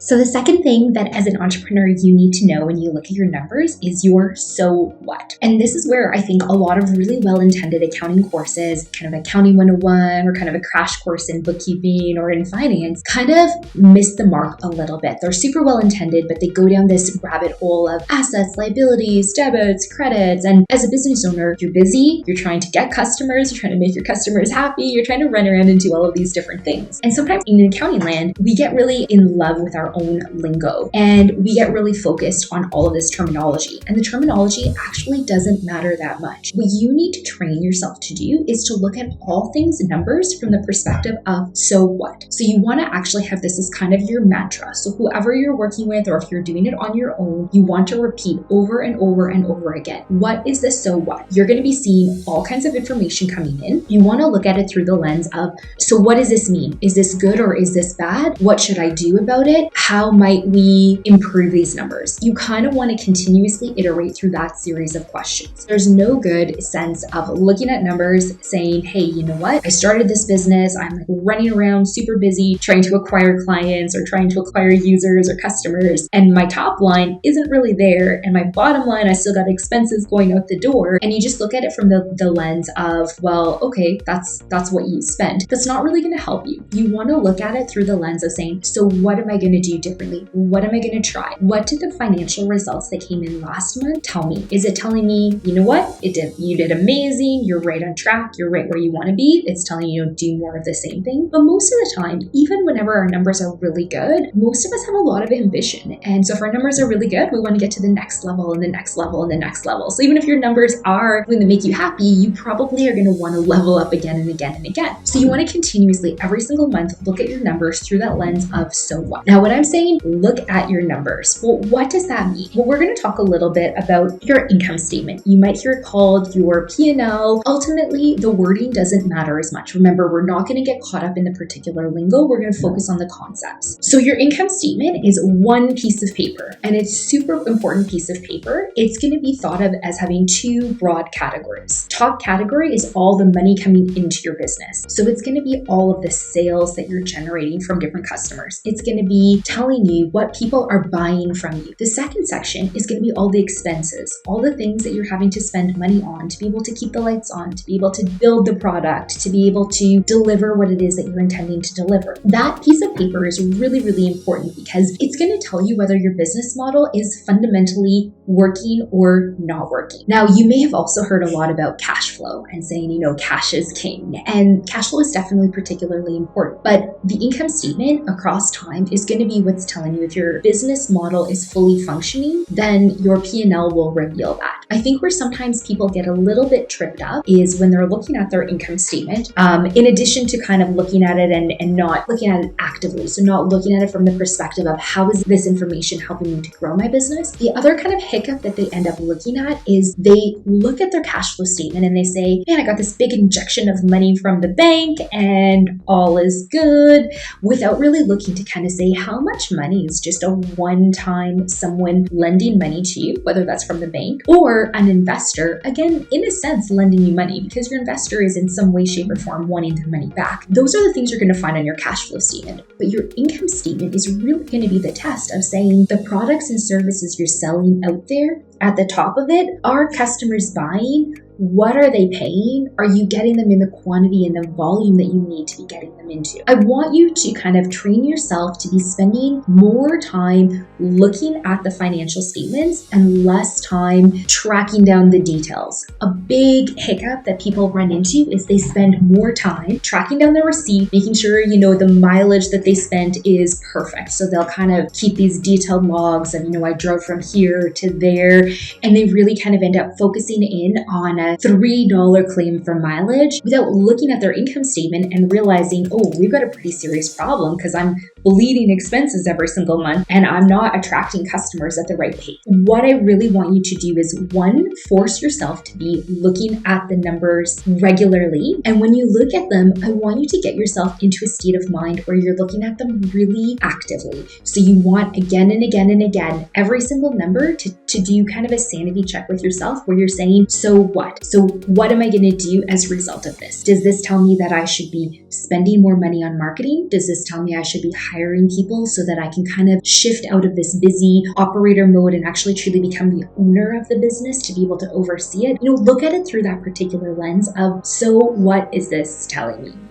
So the second thing that as an entrepreneur you need to know when you look at your numbers is your so what. And this is where I think a lot of really well-intended accounting courses, kind of accounting 101 or kind of a crash course in bookkeeping or in finance, kind of miss the mark a little bit. They're super well-intended, but they go down this rabbit hole of assets, liabilities, debits, credits. And as a business owner, you're busy, you're trying to get customers, you're trying to make your customers happy, you're trying to run around and do all of these different things. And sometimes in accounting land, we get really in love with our own lingo and we get really focused on all of this terminology. And the terminology actually doesn't matter that much. What you need to train yourself to do is to look at all things numbers from the perspective of so what. So you want to actually have this as kind of your mantra. So whoever you're working with, or if you're doing it on your own, you want to repeat over and over and over again. What is the so what? You're going to be seeing all kinds of information coming in. You want to look at it through the lens of, so what does this mean? Is this good or is this bad? What should I do about it? How might we improve these numbers? You kind of want to continuously iterate through that series of questions. There's no good sense of looking at numbers saying, hey, you know what? I started this business. I'm like running around super busy trying to acquire clients or trying to acquire users or customers. And my top line isn't really there. And my bottom line, I still got expenses going out the door. And you just look at it from the lens of, well, okay, that's what you spent. That's not really going to help you. You want to look at it through the lens of saying, so what am I going to do differently? What am I going to try? What did the financial results that came in last month tell me? Is it telling me, you know what? You did amazing. You're right on track. You're right where you want to be. It's telling you to do more of the same thing. But most of the time, even whenever our numbers are really good, most of us have a lot of ambition. And so if our numbers are really good, we want to get to the next level and the next level and the next level. So even if your numbers are going to make you happy, you probably are going to want to level up again and again and again. So you want to continuously, every single month, look at your numbers through that lens of so what. Now, when I'm saying look at your numbers, well, what does that mean? Well, we're going to talk a little bit about your income statement. You might hear it called your P&L. Ultimately, the wording doesn't matter as much. Remember, we're not going to get caught up in the particular lingo. We're going to focus on the concepts. So your income statement is one piece of paper, and it's a super important piece of paper. It's going to be thought of as having two broad categories. Top category is all the money coming into your business. So it's going to be all of the sales that you're generating from different customers. It's going to be telling you what people are buying from you. The second section is going to be all the expenses, all the things that you're having to spend money on to be able to keep the lights on, to be able to build the product, to be able to deliver what it is that you're intending to deliver. That piece of paper is really, really important because it's going to tell you whether your business model is fundamentally working or not working. Now, you may have also heard a lot about cash flow and saying, you know, cash is king. And cash flow is definitely particularly important. But the income statement across time is going to be what's telling you if your business model is fully functioning, then your P&L will reveal that. I think where sometimes people get a little bit tripped up is when they're looking at their income statement, in addition to kind of looking at it and not looking at it actively. So not looking at it from the perspective of how is this information helping me to grow my business? The other kind of hiccup that they end up looking at is they look at their cash flow statement and they say, man, I got this big injection of money from the bank and all is good, without really looking to kind of say how much money is just a one-time someone lending money to you, whether that's from the bank or an investor, again, in a sense, lending you money because your investor is in some way, shape, or form wanting their money back. Those are the things you're going to find on your cash flow statement. But your income statement is really going to be the test of saying the products and services you're selling out there, at the top of it, are customers buying? What are they paying? Are you getting them in the quantity and the volume that you need to be getting them into? I want you to kind of train yourself to be spending more time looking at the financial statements and less time tracking down the details. A big hiccup that people run into is they spend more time tracking down the receipt, making sure, you know, the mileage that they spent is perfect. So they'll kind of keep these detailed logs of, you know, I drove from here to there, and they really kind of end up focusing in on a $3 claim for mileage without looking at their income statement and realizing, oh, we've got a pretty serious problem because I'm bleeding expenses every single month and I'm not attracting customers at the right pace. What I really want you to do is, one, force yourself to be looking at the numbers regularly. And when you look at them, I want you to get yourself into a state of mind where you're looking at them really actively. So you want again and again and again, every single number to to do kind of a sanity check with yourself where you're saying, so what? So what am I going to do as a result of this? Does this tell me that I should be spending more money on marketing? Does this tell me I should be hiring people so that I can kind of shift out of this busy operator mode and actually truly become the owner of the business to be able to oversee it? Look at it through that particular lens of, so what is this telling me?